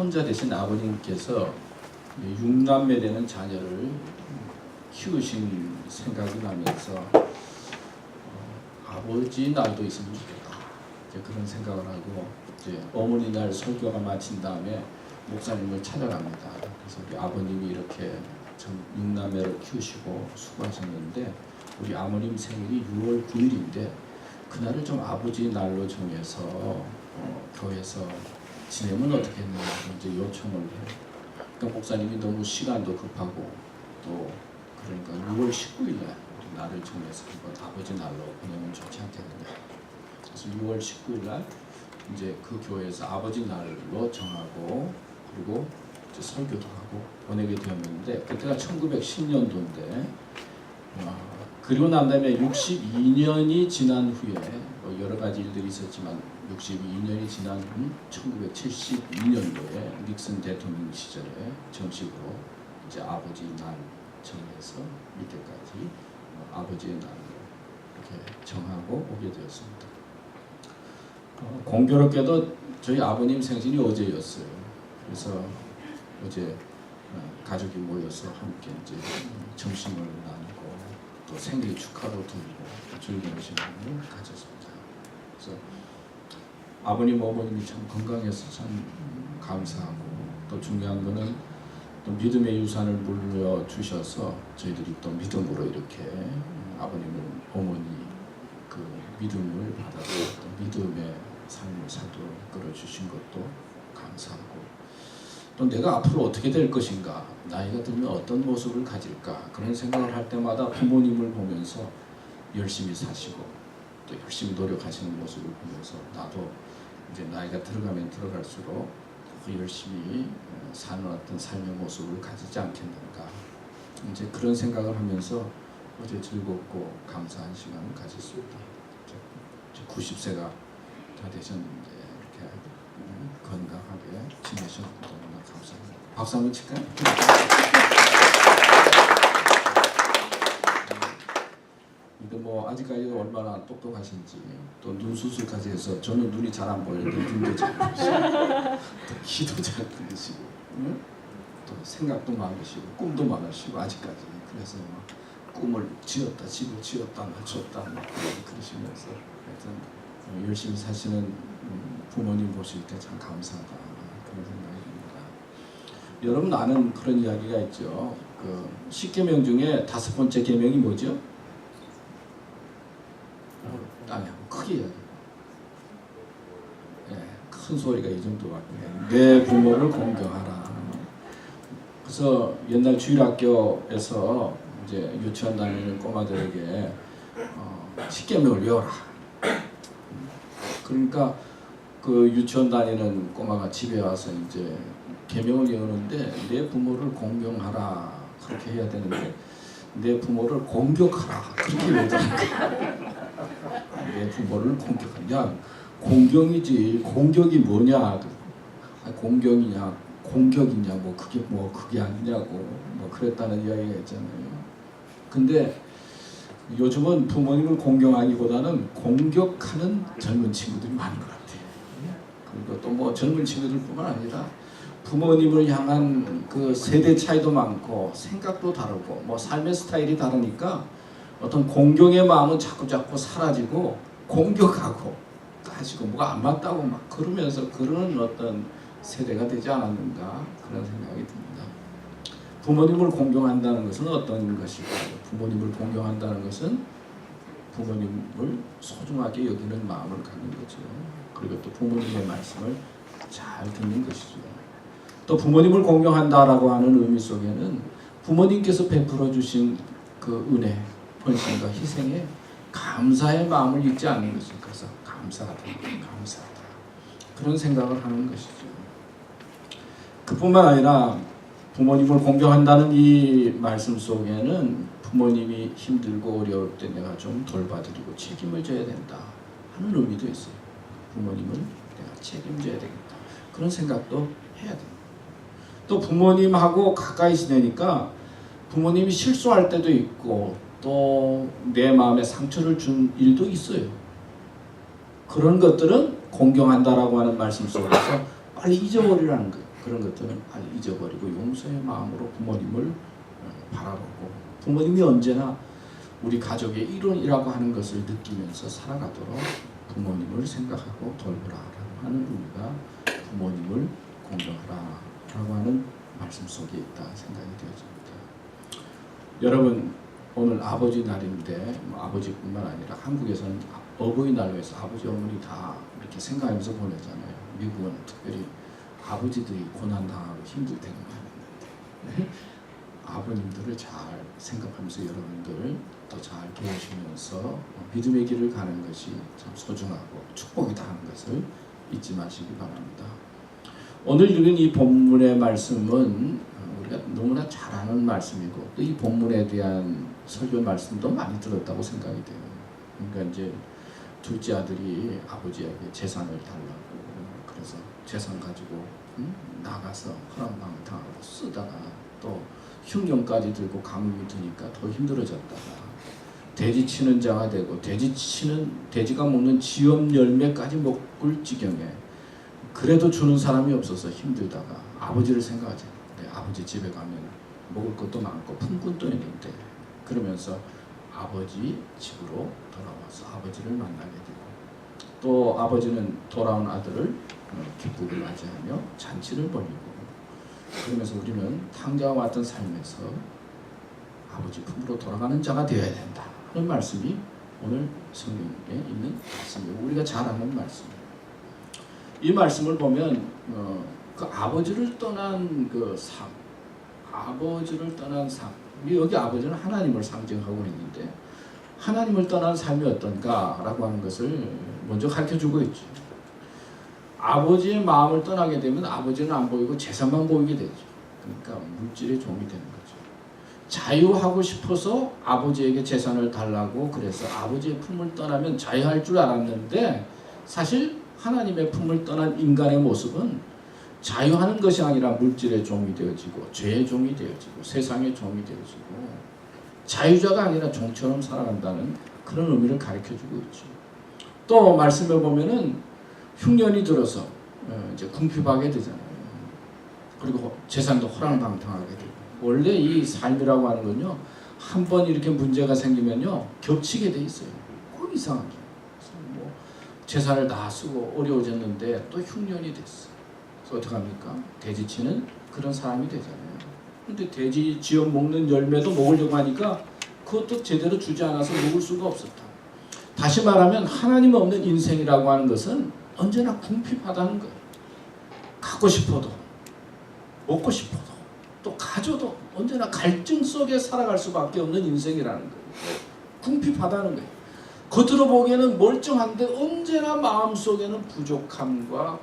혼자 되신 아버님께서 6남매 되는 자녀를 키우신 생각이 나면서 아버지 날도 있으면 좋겠다. 이제 그런 생각을 하고 이제 어머니 날 설교가 마친 다음에 목사님을 찾아갑니다. 그래서 우리 아버님이 이렇게 6남매를 키우시고 수고하셨는데 우리 아버님 생일이 6월 9일인데 그날을 좀 아버지 날로 정해서 교회에서 지내면 어떻겠냐 이제 요청을 해요. 그러니까 목사님이 너무 시간도 급하고 또 그러니까 6월 19일날 날을 정해서 이거 아버지 날로 보내면 좋지 않겠느냐. 그래서 6월 19일날 이제 그 교회에서 아버지 날로 정하고 그리고 이제 설교도 하고 보내게 되었는데 그때가 1910년도인데 그리고 난 다음에 62년이 지난 후에 여러 가지 일들이 있었지만 62년이 지난 후 1972년도에 닉슨 대통령 시절에 정식으로 이제 아버지 날 정해서 이때까지 아버지의 날로 이렇게 정하고 오게 되었습니다. 공교롭게도 저희 아버님 생신이 어제였어요. 그래서 어제 가족이 모여서 함께 이제 점심을 나누고 또 생일 축하도 드리고 즐거운 시간을 가졌습니다. 그래서 아버님 어머님이 참 건강해서 참 감사하고 또 중요한 거는 또 믿음의 유산을 물려주셔서 저희들이 또 믿음으로 이렇게 아버님을 어머니 그 믿음을 받아서 또 믿음의 삶을 살도록 이끌어주신 것도 감사하고 또 내가 앞으로 어떻게 될 것인가 나이가 들면 어떤 모습을 가질까 그런 생각을 할 때마다 부모님을 보면서 열심히 사시고 또 열심히 노력하시는 모습을 보면서 나도 이제 나이가 들어가면 들어갈수록 더 열심히 사는 어떤 삶의 모습을 가지지 않겠는가 이제 그런 생각을 하면서 어제 즐겁고 감사한 시간을 가졌습니다. 90세가 다 되셨는데 이렇게 건강하게 지내셔서 너무나 감사합니다. 박수 한번 칠까요? 근데 뭐 아직까지 얼마나 똑똑하신지 또 눈 수술까지 해서 저는 눈이 잘 안 보이는데 눈도 잘 보이시고 또 귀도 잘 들리시고 또 생각도 많으시고 꿈도 많으시고 아직까지 그래서 꿈을 지었다 집을 지었다 맞췄다 그러시면서 하여튼 열심히 사시는 부모님 보실 때 참 감사하다 그런 생각이 듭니다. 여러분 아는 그런 이야기가 있죠. 그 10계명 중에 5번째 계명이 뭐죠? 아니야 크게 이야기. 큰 소리가 이 정도밖에. 내 부모를 공경하라. 그래서 옛날 주일학교에서 이제 유치원 다니는 꼬마들에게 10계명을 외워라. 그러니까 그 유치원 다니는 꼬마가 집에 와서 이제 계명을 외우는데 내 부모를 공경하라 그렇게 해야 되는데 내 부모를 공격하라 그렇게 외우더라고요. 내 부모를 공격하냐 공경이지 공격이 뭐냐 공경이냐 공격이냐 뭐 그게 아니냐고 뭐 그랬다는 이야기가 있잖아요. 근데 요즘은 부모님을 공경하기보다는 공격하는 젊은 친구들이 많은 것 같아요. 그리고 또 뭐 젊은 친구들뿐만 아니라 부모님을 향한 그 세대 차이도 많고 생각도 다르고 뭐 삶의 스타일이 다르니까 어떤 공경의 마음은 자꾸 사라지고 공격하고 하시고 뭐가 안 맞다고 막 그러면서 그런 어떤 세대가 되지 않았는가 그런 생각이 듭니다. 부모님을 공경한다는 것은 어떤 것이고 부모님을 공경한다는 것은 부모님을 소중하게 여기는 마음을 갖는 거죠. 그리고 또 부모님의 말씀을 잘 듣는 것이죠. 또 부모님을 공경한다라고 하는 의미 속에는 부모님께서 베풀어 주신 그 은혜, 헌신과 희생에 감사의 마음을 잊지 않는 것을 그래서 감사하다 그런 생각을 하는 것이죠. 그뿐만 아니라 부모님을 공경한다는 이 말씀 속에는 부모님이 힘들고 어려울 때 내가 좀 돌봐드리고 책임을 져야 된다 하는 의미도 있어요. 부모님을 내가 책임져야 되겠다 그런 생각도 해야 됩니다. 또 부모님하고 가까이 지내니까 부모님이 실수할 때도 있고 또 내 마음에 상처를 준 일도 있어요. 그런 것들은 공경한다라고 하는 말씀 속에서 빨리 잊어버리라는 거예요. 그런 것들은 빨리 잊어버리고 용서의 마음으로 부모님을 바라보고, 부모님이 언제나 우리 가족의 일원이라고 하는 것을 느끼면서 살아가도록 부모님을 생각하고 돌보라라고 하는 의미가 부모님을 공경하라라고 하는 말씀 속에 있다 생각이 되어집니다. 여러분, 오늘 아버지 날인데 아버지뿐만 아니라 한국에서는 어버이날로 해서 아버지 어머니 다 이렇게 생각하면서 보내잖아요. 미국은 특별히 아버지들이 고난당하고 힘들 때가 많은데 아버님들을 잘 생각하면서 여러분들을 더 잘 도우시면서 믿음의 길을 가는 것이 참 소중하고 축복이다 하는 것을 잊지 마시기 바랍니다. 오늘 읽은 이 본문의 말씀은 우리가 너무나 잘 아는 말씀이고 또 이 본문에 대한 설교 말씀도 많이 들었다고 생각이 돼요. 그러니까 이제 둘째 아들이 아버지에게 재산을 달라고, 그래서 재산 가지고 나가서 허랑방탕하고 쓰다가 또 흉년까지 들고 감옥이 드니까 더 힘들어졌다가 돼지 치는 자가 되고 돼지가 먹는 지엄 열매까지 먹을 지경에, 그래도 주는 사람이 없어서 힘들다가 아버지를 생각하죠. 아버지 집에 가면 먹을 것도 많고 품꾼도 있는데, 그러면서 아버지 집으로 돌아와서 아버지를 만나게 되고, 또 아버지는 돌아온 아들을 기쁘게 맞이하며 잔치를 벌이고, 그러면서 우리는 탕자와 같은 삶에서 아버지 품으로 돌아가는 자가 되어야 된다 하는 말씀이 오늘 성경에 있는 말씀이고 우리가 잘 아는 말씀이에요. 이 말씀을 보면 그 아버지를 떠난 그 삶, 아버지를 떠난 삶, 여기 아버지는 하나님을 상징하고 있는데 하나님을 떠난 삶이 어떤가라고 하는 것을 먼저 가르쳐주고 있죠. 아버지의 마음을 떠나게 되면 아버지는 안 보이고 재산만 보이게 되죠. 그러니까 물질의 종이 되는 거죠. 자유하고 싶어서 아버지에게 재산을 달라고 그래서 아버지의 품을 떠나면 자유할 줄 알았는데, 사실 하나님의 품을 떠난 인간의 모습은 자유하는 것이 아니라 물질의 종이 되어지고 죄의 종이 되어지고 세상의 종이 되어지고 자유자가 아니라 종처럼 살아간다는 그런 의미를 가르쳐주고 있죠. 또 말씀해 보면은 흉년이 들어서 이제 궁핍하게 되잖아요. 그리고 재산도 호랑방탕하게 되고, 원래 이 삶이라고 하는 건요, 한 번 이렇게 문제가 생기면요 겹치게 돼 있어요. 꼭 이상하게. 뭐 재산을 다 쓰고 어려워졌는데 또 흉년이 됐어. 그래서 어떻게 합니까? 돼지치는 그런 사람이 되잖아요. 근데 돼지 지엄 먹는 열매도 먹으려고 하니까 그것도 제대로 주지 않아서 먹을 수가 없었다. 다시 말하면 하나님 없는 인생이라고 하는 것은 언제나 궁핍하다는 거예요. 갖고 싶어도 먹고 싶어도 또 가져도 언제나 갈증 속에 살아갈 수밖에 없는 인생이라는 거예요. 궁핍하다는 거예요. 겉으로 보기에는 멀쩡한데 언제나 마음속에는 부족함과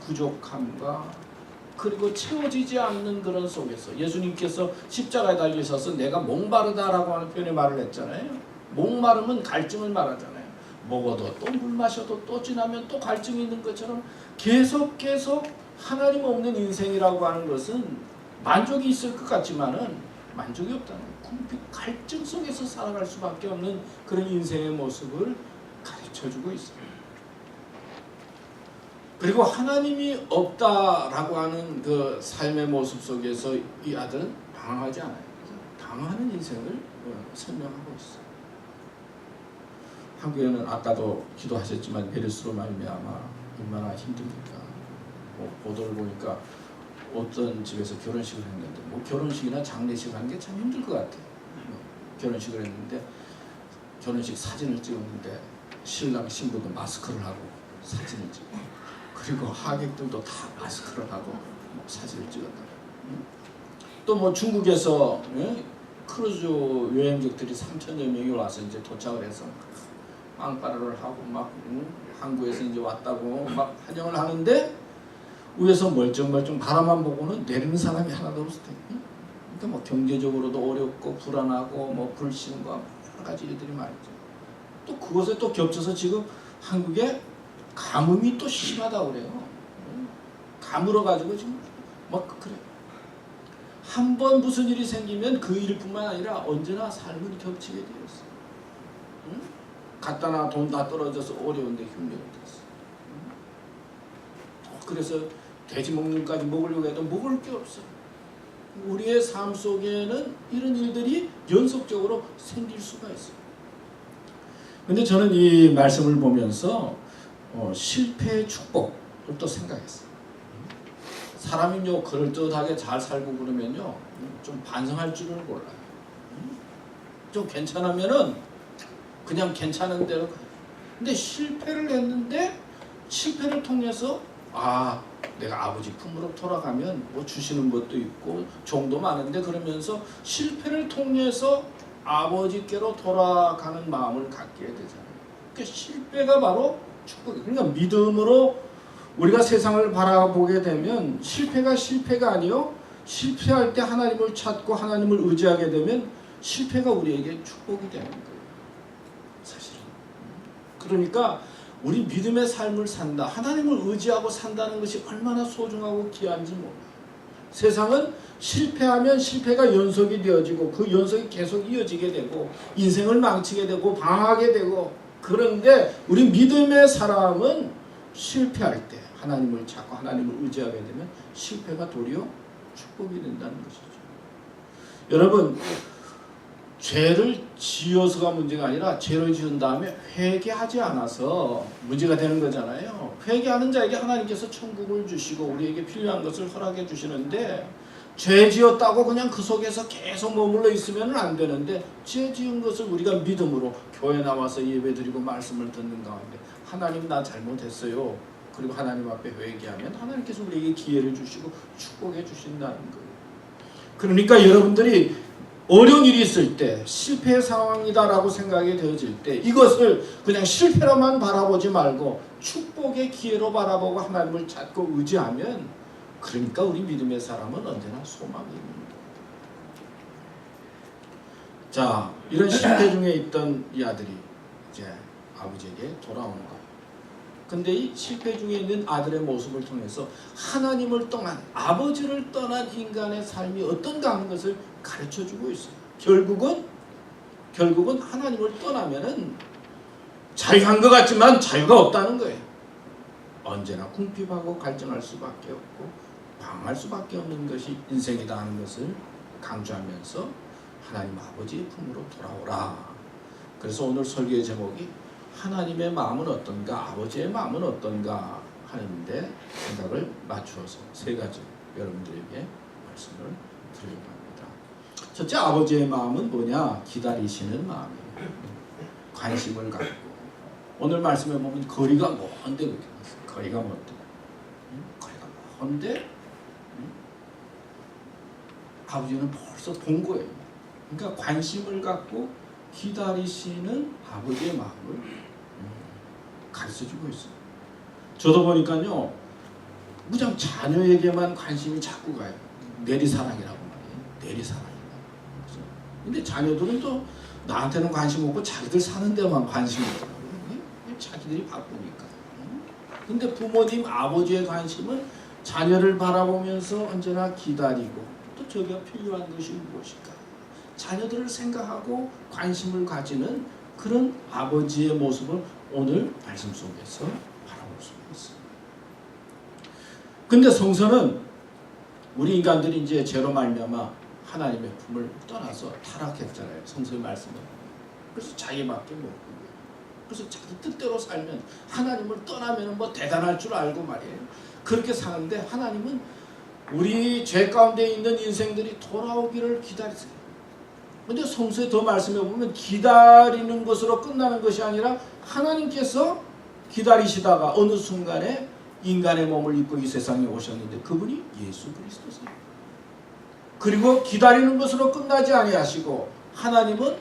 그리고 채워지지 않는 그런 속에서, 예수님께서 십자가에 달리셔서 내가 목마르다라고 하는 표현의 말을 했잖아요. 목마름은 갈증을 말하잖아요. 먹어도 또 물 마셔도 또 지나면 또 갈증이 있는 것처럼 계속 하나님 없는 인생이라고 하는 것은 만족이 있을 것 같지만은 만족이 없다는 거예요. 궁핍 갈증 속에서 살아갈 수밖에 없는 그런 인생의 모습을 가르쳐주고 있어요. 그리고 하나님이 없다라고 하는 그 삶의 모습 속에서 이 아들은 방황하지 않아요. 방황하는 인생을 설명하고 있어요. 한국에는 아까도 기도하셨지만 메르스로 말미암아 얼마나 힘듭니까? 보도를 보니까 어떤 집에서 결혼식을 했는데, 뭐 결혼식이나 장례식 하는 게 참 힘들 것 같아요. 결혼식을 했는데 결혼식 사진을 찍었는데 신랑 신부도 마스크를 하고 사진을 찍고, 그리고 하객들도 다 마스크를 하고 사진을 찍었다. 또 뭐 중국에서 크루즈 여행객들이 3,000여 명이 와서 이제 도착을 해서 빵빠르를 하고 막 항구에서 이제 왔다고 막 환영을 하는데 위에서 멀쩡멀쩡 바라만 보고는 내리는 사람이 하나도 없을 때, 그러니까 뭐 경제적으로도 어렵고 불안하고 뭐 불신과 여러 가지 일들이 많죠. 또 그것에 또 겹쳐서 지금 한국에 가뭄이 또 심하다고 그래요. 가물어 가지고 지금 막 그래. 한 번 무슨 일이 생기면 그 일뿐만 아니라 언제나 삶은 겹치게 되어 있어. 갖다 놔 돈 다 떨어져서 어려운데 흉년이 됐어. 그래서 돼지 먹는까지 먹으려고 해도 먹을 게 없어요. 우리의 삶 속에는 이런 일들이 연속적으로 생길 수가 있어요. 근데 저는 이 말씀을 보면서 실패의 축복을 또 생각했어요. 사람이요 그럴듯하게 잘 살고 그러면요 좀 반성할 줄을 몰라요. 좀 괜찮으면은 그냥 괜찮은 대로 가요. 근데 실패를 했는데 실패를 통해서 내가 아버지 품으로 돌아가면 뭐 주시는 것도 있고 종도 많은데 그러면서 실패를 통해서 아버지께로 돌아가는 마음을 갖게 되잖아요. 그러니까 실패가 바로 축복이에요. 그러니까 믿음으로 우리가 세상을 바라보게 되면 실패가 아니요 실패할 때 하나님을 찾고 하나님을 의지하게 되면 실패가 우리에게 축복이 되는 거예요. 사실은. 그러니까 우리 믿음의 삶을 산다. 하나님을 의지하고 산다는 것이 얼마나 소중하고 귀한지 몰라요. 세상은 실패하면 실패가 연속이 되어지고 그 연속이 계속 이어지게 되고 인생을 망치게 되고 방황하게 되고 그런데 우리 믿음의 사람은 실패할 때 하나님을 찾고 하나님을 의지하게 되면 실패가 도리어 축복이 된다는 것이죠. 여러분 죄를 지어서가 문제가 아니라 죄를 지은 다음에 회개하지 않아서 문제가 되는 거잖아요. 회개하는 자에게 하나님께서 천국을 주시고 우리에게 필요한 것을 허락해 주시는데 죄 지었다고 그냥 그 속에서 계속 머물러 있으면 안 되는데 죄 지은 것을 우리가 믿음으로 교회 나와서 예배드리고 말씀을 듣는 가운데 하나님 나 잘못했어요. 그리고 하나님 앞에 회개하면 하나님께서 우리에게 기회를 주시고 축복해 주신다는 거예요. 그러니까 여러분들이 어려운 일이 있을 때 실패 상황이다라고 생각이 되어질 때 이것을 그냥 실패로만 바라보지 말고 축복의 기회로 바라보고 하나님을 찾고 의지하면 그러니까 우리 믿음의 사람은 언제나 소망이 있는 거예요. 자, 이런 실패 중에 있던 이 아들이 이제 아버지에게 돌아오는 거예요. 근데 이 실패 중에 있는 아들의 모습을 통해서 하나님을 떠난 아버지를 떠난 인간의 삶이 어떤가 하는 것을 가르쳐주고 있어요. 결국은 하나님을 떠나면은 자유한 것 같지만 자유가 없다는 거예요. 언제나 궁핍하고 갈증할 수밖에 없고 방황할 수밖에 없는 것이 인생이다 하는 것을 강조하면서 하나님 아버지의 품으로 돌아오라. 그래서 오늘 설교의 제목이 하나님의 마음은 어떤가, 아버지의 마음은 어떤가 하는데 생각을 맞추어서 세 가지 여러분들에게 말씀을 드리려고 합니다. 첫째, 아버지의 마음은 뭐냐? 기다리시는 마음이에요. 관심을 갖고. 오늘 말씀에 보면 거리가 먼데 그렇게 나왔어요. 거리가 먼데. 거리가 먼데 아버지는 벌써 본 거예요. 그러니까 관심을 갖고 기다리시는 아버지의 마음을 가르쳐주고 있어요. 저도 보니까요, 무장 자녀에게만 관심이 자꾸 가요. 내리사랑이라고 말해요. 내리사랑이라고. 근데 자녀들은 또 나한테는 관심 없고 자기들 사는 데만 관심이 있더라고요. 자기들이 바쁘니까. 근데 부모님, 아버지의 관심은 자녀를 바라보면서 언제나 기다리고 또 저기가 필요한 것이 무엇일까? 자녀들을 생각하고 관심을 가지는 그런 아버지의 모습을 오늘 말씀 속에서 바라볼 수 있어요. 근데 성서는 우리 인간들이 이제 죄로 말미암아 하나님의 품을 떠나서 타락했잖아요. 성서의 말씀은. 그래서 자기밖에 모르는 거예요. 그래서 자기 뜻대로 살면 하나님을 떠나면 뭐 대단할 줄 알고 말이에요. 그렇게 사는데 하나님은 우리 죄 가운데 있는 인생들이 돌아오기를 기다리세요. 근데 성서에 더 말씀해 보면 기다리는 것으로 끝나는 것이 아니라 하나님께서 기다리시다가 어느 순간에 인간의 몸을 입고 이 세상에 오셨는데 그분이 예수 그리스도세요. 그리고 기다리는 것으로 끝나지 아니하시고 하나님은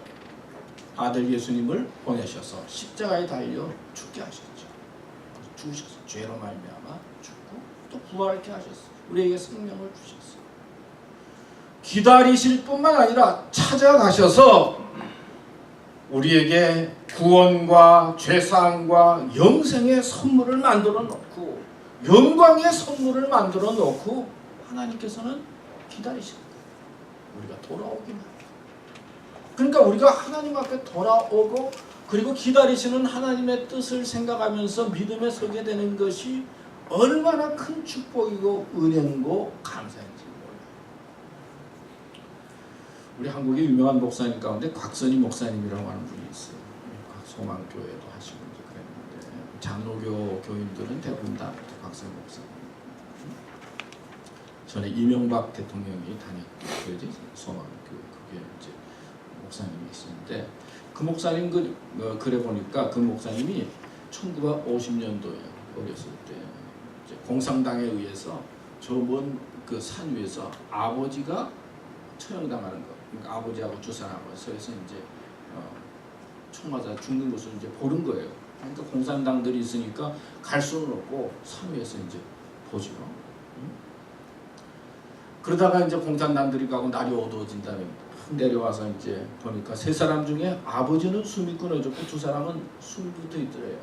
아들 예수님을 보내셔서 십자가에 달려 죽게 하셨죠. 죽으셔서 죄로 말미암아 죽고 또 부활케 하셨어요. 우리에게 생명을 주셨어요. 기다리실 뿐만 아니라 찾아가셔서 우리에게 구원과 죄사함과 영생의 선물을 만들어 놓고 영광의 선물을 만들어 놓고 하나님께서는 기다리시는 거예요. 우리가 돌아오기만 해요. 그러니까 우리가 하나님 앞에 돌아오고 그리고 기다리시는 하나님의 뜻을 생각하면서 믿음에 서게 되는 것이 얼마나 큰 축복이고 은혜고 감사인지 몰라요. 우리 한국의 유명한 목사님 가운데 곽선희 목사님이라고 하는 분이 있어요. 소망교회도 하시고 이제 그랬는데 장로교 교인들은 대부분 다 곽선희 목사님. 전에 이명박 대통령이 다녔던 교회지 소망교회 그게 이제 목사님이 있었는데 그 목사님 그래 보니까 그 목사님이 1950년도에 어렸을 때 이제 공산당에 의해서 저 먼 그 산 위에서 아버지가 처형당하는 거, 그러니까 아버지하고 두 사람을 서에서 이제 총 맞아 죽는 것을 이제 보는 거예요. 그러니까 공산당들이 있으니까 갈 수는 없고 산 위에서 이제 보죠. 그러다가 이제 공산당들이 가고 날이 어두워진 다음에 내려와서 이제 보니까 세 사람 중에 아버지는 숨이 끊어졌고 두 사람은 숨이 붙어 있더래요.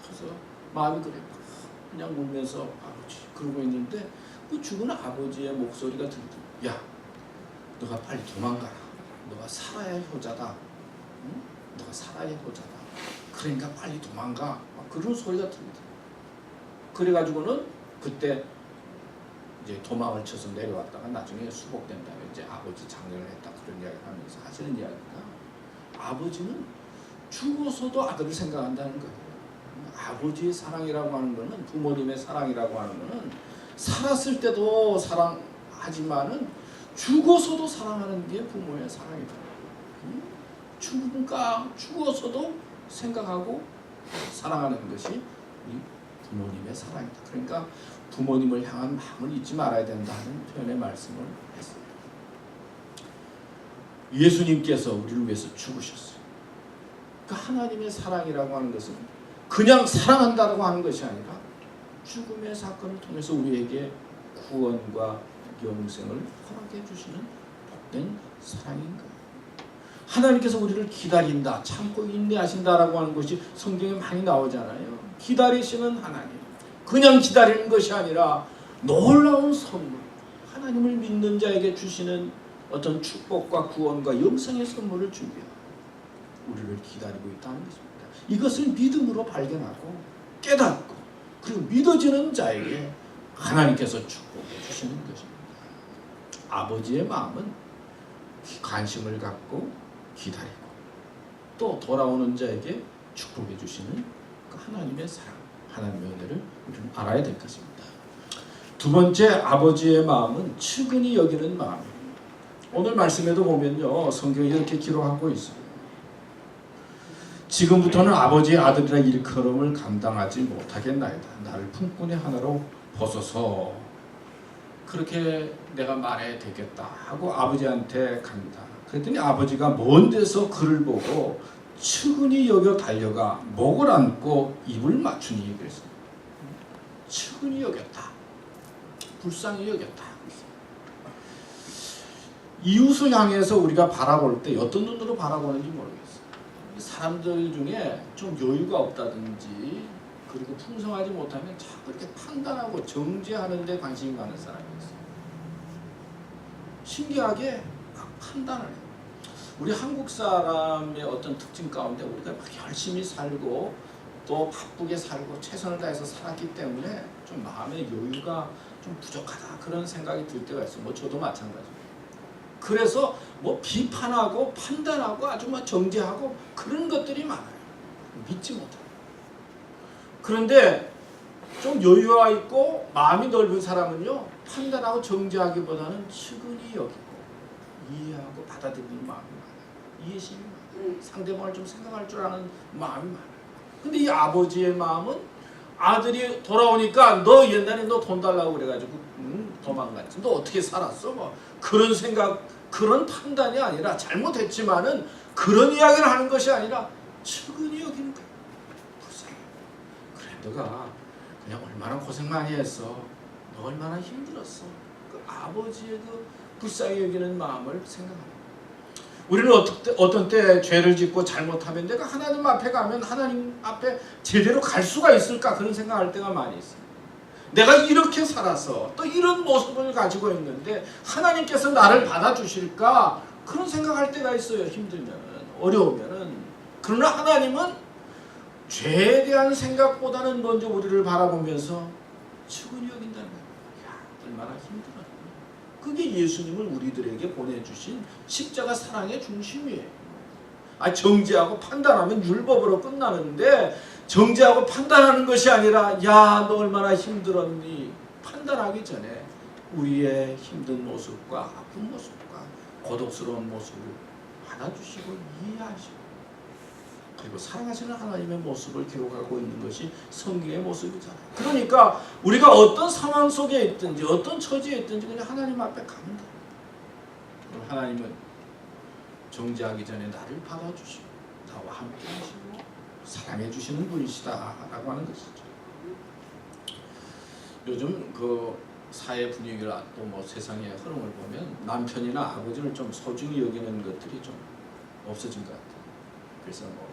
그래서 마음이 그래요. 그냥 울면서 아버지 그러고 있는데 그 죽은 아버지의 목소리가 들리더라고요. 야, 너가 빨리 도망가라. 너가 살아야 효자다. 응? 너가 살아야 효자다. 그러니까 빨리 도망가. 그런 소리가 들리더라고요. 그래가지고는 그때 이제 도망을 쳐서 내려왔다가 나중에 수복된 다음에 이제 아버지 장례를 했다 그런 이야기를 하면서 하시는 이야기가 아버지는 죽어서도 아들을 생각한다는 거예요. 아버지의 사랑이라고 하는 거는 부모님의 사랑이라고 하는 거는 살았을 때도 사랑하지만은 죽어서도 사랑하는 게 부모의 사랑이다. 죽어서도 생각하고 사랑하는 것이 우리 부모님의 사랑이다. 그러니까 부모님을 향한 마음을 잊지 말아야 된다는 표현의 말씀을 했어요. 예수님께서 우리를 위해서 죽으셨어요. 그러니까 하나님의 사랑이라고 하는 것은 그냥 사랑한다고 하는 것이 아니라 죽음의 사건을 통해서 우리에게 구원과 영생을 허락해 주시는 복된 사랑인 거예요. 하나님께서 우리를 기다린다, 참고 인내하신다라고 하는 것이 성경에 많이 나오잖아요. 기다리시는 하나님. 그냥 기다리는 것이 아니라 놀라운 선물, 하나님을 믿는 자에게 주시는 어떤 축복과 구원과 영생의 선물을 준비하고 우리를 기다리고 있다는 것입니다. 이것을 믿음으로 발견하고 깨닫고 그리고 믿어지는 자에게 하나님께서 축복해 주시는 것입니다. 아버지의 마음은 관심을 갖고 기다리고 또 돌아오는 자에게 축복해 주시는 그 하나님의 사랑, 하나님의 은혜를 우리는 알아야 될 것입니다. 두 번째, 아버지의 마음은 측은히 여기는 마음입니다. 오늘 말씀에도 보면요, 성경이 이렇게 기록하고 있어요. 지금부터는 아버지의 아들이라 일컬음을 감당하지 못하겠나이다. 나를 품꾼의 하나로 벗어서 그렇게 내가 말해야 되겠다 하고 아버지한테 갑니다. 그랬더니 아버지가 먼 데서 그를 보고 측은히 여겨 달려가 목을 안고 입을 맞추니 그랬어요. 측은히 여겼다. 불쌍히 여겼다. 이웃을 향해서 우리가 바라볼 때 어떤 눈으로 바라보는지 모르겠어요. 사람들 중에 좀 여유가 없다든지 그리고 풍성하지 못하면 자꾸 이렇게 판단하고 정죄하는 데 관심이 많은 사람이 있어요. 신기하게 막 판단을 해요. 우리 한국 사람의 어떤 특징 가운데 우리가 막 열심히 살고 또 바쁘게 살고 최선을 다해서 살았기 때문에 좀 마음의 여유가 좀 부족하다 그런 생각이 들 때가 있어요. 뭐 저도 마찬가지예요. 그래서 뭐 비판하고 판단하고 아주 막 정죄하고 그런 것들이 많아요. 믿지 못해요. 그런데 좀 여유가 있고 마음이 넓은 사람은요, 판단하고 정죄하기보다는 측은히 여기고 이해하고 받아들이는 마음이 많아요. 이해심이 많아요. 상대방을 좀 생각할 줄 아는 마음이 많아요. 근데 이 아버지의 마음은 아들이 돌아오니까 너 옛날에 너 돈 달라고 그래가지고 도망갔지. 너 어떻게 살았어? 뭐 그런 생각, 그런 판단이 아니라 잘못했지만은 그런 이야기를 하는 것이 아니라 측은히 여기는 거야. 불쌍해. 그래 너가 그냥 얼마나 고생 많이 했어. 너 얼마나 힘들었어. 그 아버지의 그 불쌍히 여기는 마음을 생각합니다. 우리는 어떤 때 죄를 짓고 잘못하면 내가 하나님 앞에 가면 하나님 앞에 제대로 갈 수가 있을까 그런 생각할 때가 많이 있어요. 내가 이렇게 살아서 또 이런 모습을 가지고 있는데 하나님께서 나를 받아주실까 그런 생각할 때가 있어요. 힘들면 어려우면은. 그러나 하나님은 죄에 대한 생각보다는 먼저 우리를 바라보면서 측은히 여긴다는 거예요. 야, 얼마나 힘들어. 그게 예수님을 우리들에게 보내주신 십자가 사랑의 중심이에요. 정죄하고 판단하면 율법으로 끝나는데 정죄하고 판단하는 것이 아니라 야, 너 얼마나 힘들었니? 판단하기 전에 우리의 힘든 모습과 아픈 모습과 고독스러운 모습을 받아주시고 이해하시고 그리고 사랑하시는 하나님의 모습을 기록하고 있는 것이 성경의 모습이잖아요. 그러니까 우리가 어떤 상황 속에 있든지 어떤 처지에 있든지 그냥 하나님 앞에 가면 돼요. 그럼 하나님은 정죄하기 전에 나를 받아주시고 나와 함께 하시고 사랑해 주시는 분이시다 라고 하는 것이죠. 요즘 그 사회 분위기나 또 뭐 세상의 흐름을 보면 남편이나 아버지를 좀 소중히 여기는 것들이 좀 없어진 것 같아요. 그래서 뭐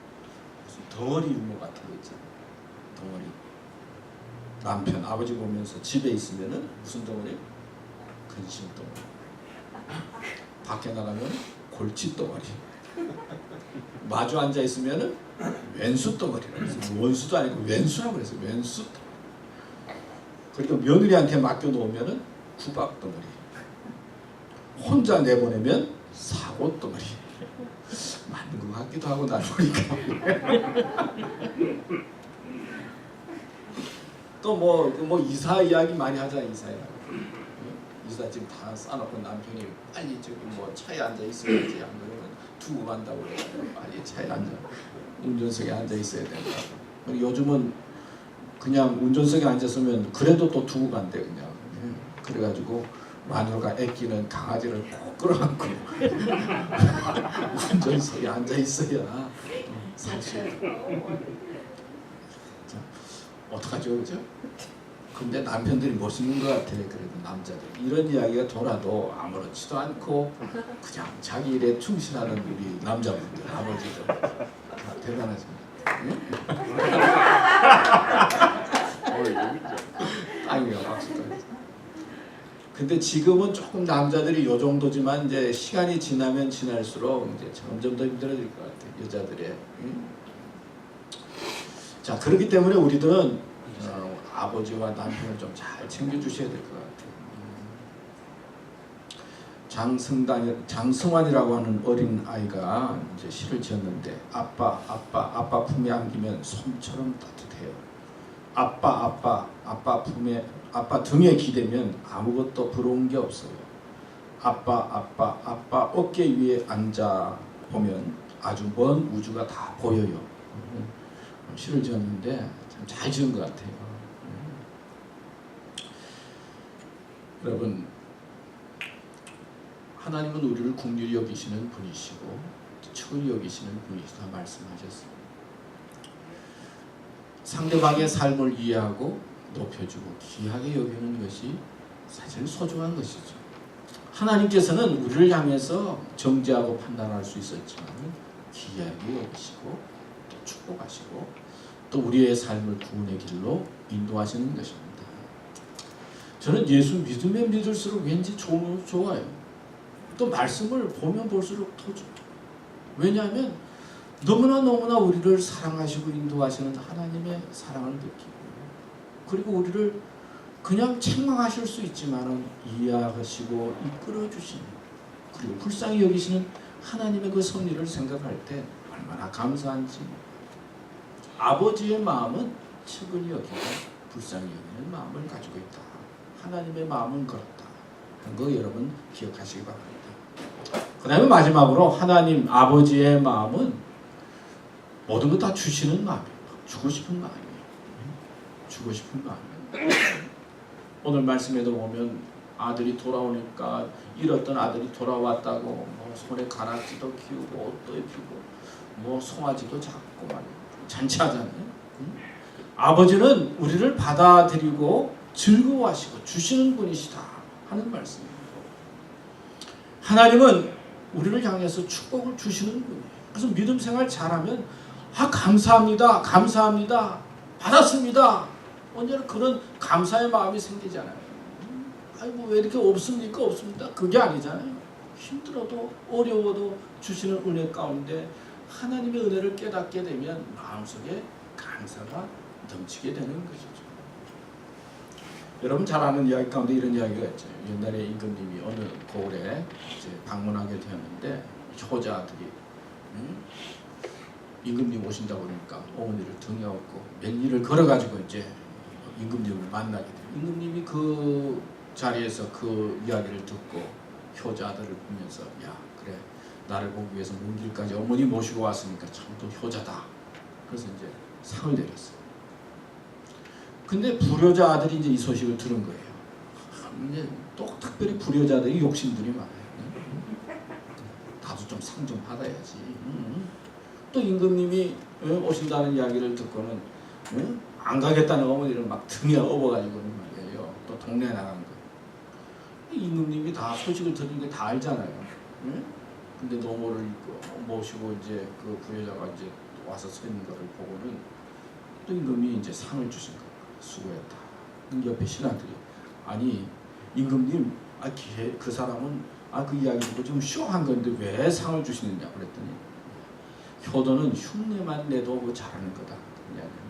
무슨 덩어리 유머 같은 거 있잖아요. 덩어리. 남편, 아버지 보면서 집에 있으면은 무슨 덩어리? 근심 덩어리. 밖에 나가면 골치 덩어리. 마주 앉아 있으면은 왼수 덩어리. 원수도 아니고 왼수라고 그랬어요. 왼수. 그리고 며느리한테 맡겨 놓으면은 구박 덩어리. 혼자 내보내면 사고 덩어리. 맞는 것 같기도 하고 날 보니까. 또 뭐 이사 이야기 많이 하자. 이사 지금 다 싸놓고 남편이 빨리 저기 뭐 차에 앉아 있어야지 안 그러면 두고 간다고 그래요. 빨리 차에 앉아 운전석에 앉아 있어야 된다. 요즘은 그냥 운전석에 앉았으면 그래도 또 두고 간대 그냥. 그래가지고 마누라가 애끼는 강아지를 꼭 끌어안고 운전석에 앉아 있어야 사실. 어떡하죠, 그죠? 근데 남편들이 멋있는 것 같아. 그래도 남자들 이런 이야기가 돌아도 아무렇지도 않고 그냥 자기 일에 충실하는 우리 남자분들, 아버지들 대단하십니다. 아니요, 박수. 근데 지금은 조금 남자들이 요 정도지만 이제 시간이 지나면 지날수록 이제 점점 더 힘들어질 것 같아. 여자들의. 자, 그렇기 때문에 우리들은 아버지와 남편을 좀 잘 챙겨주셔야 될 것 같아요. 장승환이라고 하는 어린 아이가 이제 시를 지었는데 아빠 품에 안기면 솜처럼 따뜻해요. 아빠 등에 기대면 아무것도 부러운 게 없어요. 아빠 어깨 위에 앉아 보면 아주 먼 우주가 다 보여요. 시를 지었는데 참 잘 지은 것 같아요. 여러분, 하나님은 우리를 긍휼히 여기시는 분이시고 측은히 여기시는 분이시다 말씀하셨습니다. 상대방의 삶을 이해하고 높여주고 귀하게 여기는 것이 사실 소중한 것이죠. 하나님께서는 우리를 향해서 정죄하고 판단할 수 있었지만 귀하게 여기시고 또 축복하시고 또 우리의 삶을 구원의 길로 인도하시는 것입니다. 저는 예수 믿으면 믿을수록 왠지 좋아요. 또 말씀을 보면 볼수록 더 좋아요. 왜냐하면 너무나 우리를 사랑하시고 인도하시는 하나님의 사랑을 느끼고 그리고 우리를 그냥 책망하실 수 있지만 이해하시고 이끌어 주시는 그리고 불쌍히 여기시는 하나님의 그 섭리를 생각할 때 얼마나 감사한지. 아버지의 마음은 측은히 여기고 불쌍히 여기는 마음을 가지고 있다. 하나님의 마음은 그렇다. 하는 거 여러분 기억하시기 바랍니다. 그 다음에 마지막으로 하나님 아버지의 마음은 모든 것 다 주시는 마음이에요. 주고 싶은 마음이에요. 주고 싶은 마음이에요. 오늘 말씀에도 보면 아들이 돌아오니까 잃었던 아들이 돌아왔다고 뭐 손에 가락지도 키우고 옷도 입히고 뭐 송아지도 잡고 말이에요. 잔치하잖아요. 아버지는 우리를 받아들이고 즐거워하시고 주시는 분이시다 하는 말씀입니다. 하나님은 우리를 향해서 축복을 주시는 분이에요. 그래서 믿음 생활 잘하면 감사합니다. 받았습니다. 언제나 그런 감사의 마음이 생기잖아요. 뭐 왜 이렇게 없습니까? 그게 아니잖아요. 힘들어도 어려워도 주시는 은혜 가운데 하나님의 은혜를 깨닫게 되면 마음속에 감사가 넘치게 되는 것이죠. 여러분 잘 아는 이야기 가운데 이런 이야기가 있죠. 옛날에 임금님이 어느 고을에 이제 방문하게 되었는데 효자들이 임금님 오신다고 그러니까 어머니를 등에 업고 몇 리를 걸어가지고 이제 임금님을 만나게 돼요. 임금님이 그 자리에서 그 이야기를 듣고 효자들을 보면서 야 그래 나를 보기 위해서 먼 길까지 어머니 모시고 왔으니까 참 또 효자다. 그래서 이제 상을 내렸어요. 근데 불효자 아들이 이제 이 소식을 들은 거예요. 이제 또 특별히 불효자들이 욕심들이 많아요. 나도 좀 상 좀 받아야지. 또 임금님이 오신다는 이야기를 듣고는 안 가겠다는 어머니를 막 등에 업어가지고 말이에요. 또 동네에 나간 거예요. 임금님이 다 소식을 들은 게 다 알잖아요. 근데 노모를 모시고 이제 그 부여자가 이제 와서 서 있는 거를 보고는 또 임금이 이제 상을 주신 거예요. 수고했다. 옆에 신하들이 아니 임금님 그 사람은 그 이야기 듣고 지금 쇼한 건데 왜 상을 주시느냐 그랬더니 효도는 흉내만 내도 그 잘하는 거다.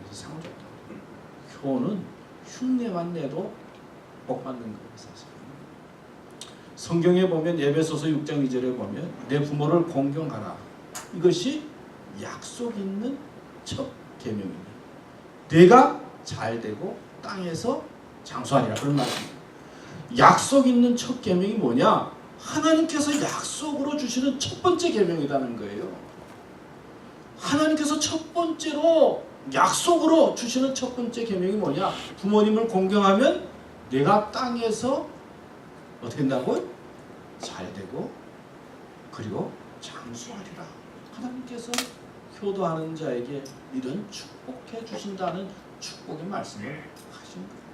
그래서 상을 줬다. 효는 흉내만 내도 복 받는 거예요. 사실. 성경에 보면 에베소서 6장 2절에 보면 내 부모를 공경하라. 이것이 약속 있는 첫 계명입니다. 내가 잘 되고 땅에서 장수하리라 그런 말씀입니다. 약속 있는 첫 계명이 뭐냐? 하나님께서 약속으로 주시는 첫 번째 계명이라는 거예요. 하나님께서 첫 번째로 약속으로 주시는 첫 번째 계명이 뭐냐? 부모님을 공경하면 내가 땅에서 어떻게 된다고? 잘 되고 그리고 장수하리라. 하나님께서 효도하는 자에게 이런 축복해 주신다는 축복의 말씀을 하신 거예요.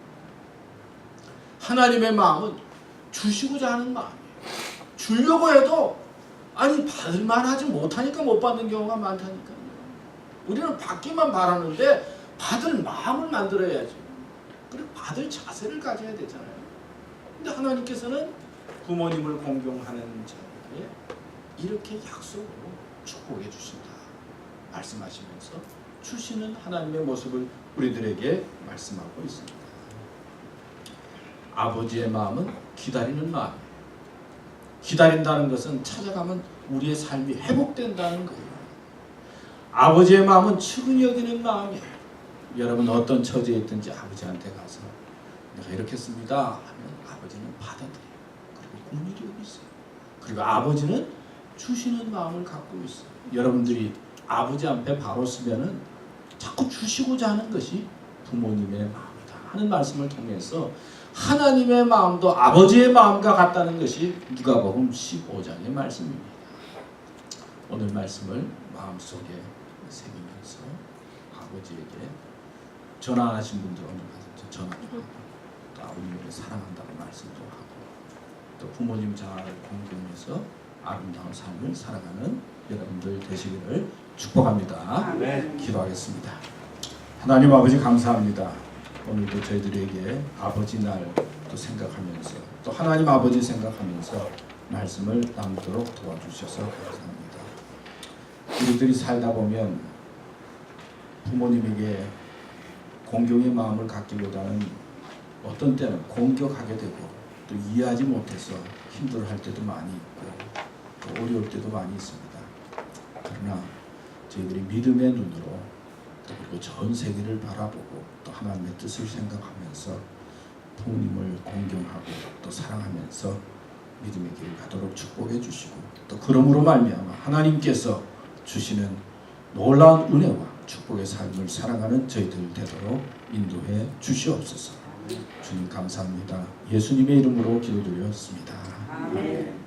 하나님의 마음은 주시고자 하는 마음이에요. 주려고 해도 받을만 하지 못하니까 못 받는 경우가 많다니까요. 우리는 받기만 바라는데 받을 마음을 만들어야지. 그리고 받을 자세를 가져야 되잖아요. 근데 하나님께서는 부모님을 공경하는 자에게 이렇게 약속으로 축복해 주신다 말씀하시면서 주시는 하나님의 모습을 우리들에게 말씀하고 있습니다. 아버지의 마음은 기다리는 마음이에요. 기다린다는 것은 찾아가면 우리의 삶이 회복된다는 거예요. 아버지의 마음은 측은히 여기는 마음이에요. 여러분 어떤 처지에 있든지 아버지한테 가서 내가 이렇게 했습니다 하면 아버지는 받아들여요. 그리고 긍휼히 여기 있어요. 그리고 아버지는 주시는 마음을 갖고 있어요. 여러분들이 아버지 앞에 바로 서면은 자꾸 주시고자 하는 것이 부모님의 마음이다 하는 말씀을 통해서 하나님의 마음도 아버지의 마음과 같다는 것이 누가복음 15장의 말씀입니다. 오늘 말씀을 마음속에 새기면서 아버지에게 전화 안 하신 분들 오늘 가서 전화도 하고 또 아버님을 사랑한다고 말씀도 하고 또 부모님 자아를 공경해서 아름다운 삶을 살아가는 여러분들 되시기를 축복합니다. 기도하겠습니다. 하나님 아버지 감사합니다. 오늘도 저희들에게 아버지 날 또 생각하면서 또 하나님 아버지 생각하면서 말씀을 나누도록 도와주셔서 감사합니다. 우리들이 살다 보면 부모님에게 공경의 마음을 갖기보다는 어떤 때는 공격하게 되고 또 이해하지 못해서 힘들어할 때도 많이 있고 또 어려울 때도 많이 있습니다. 그러나 저희들이 믿음의 눈으로 또 그리고 전 세계를 바라보고 또 하나님의 뜻을 생각하면서 부모님을 공경하고 또 사랑하면서 믿음의 길을 가도록 축복해 주시고 또 그러므로 말미암아 하나님께서 주시는 놀라운 은혜와 축복의 삶을 살아가는 저희들 되도록 인도해 주시옵소서. 주님 감사합니다. 예수님의 이름으로 기도드렸습니다. 아멘.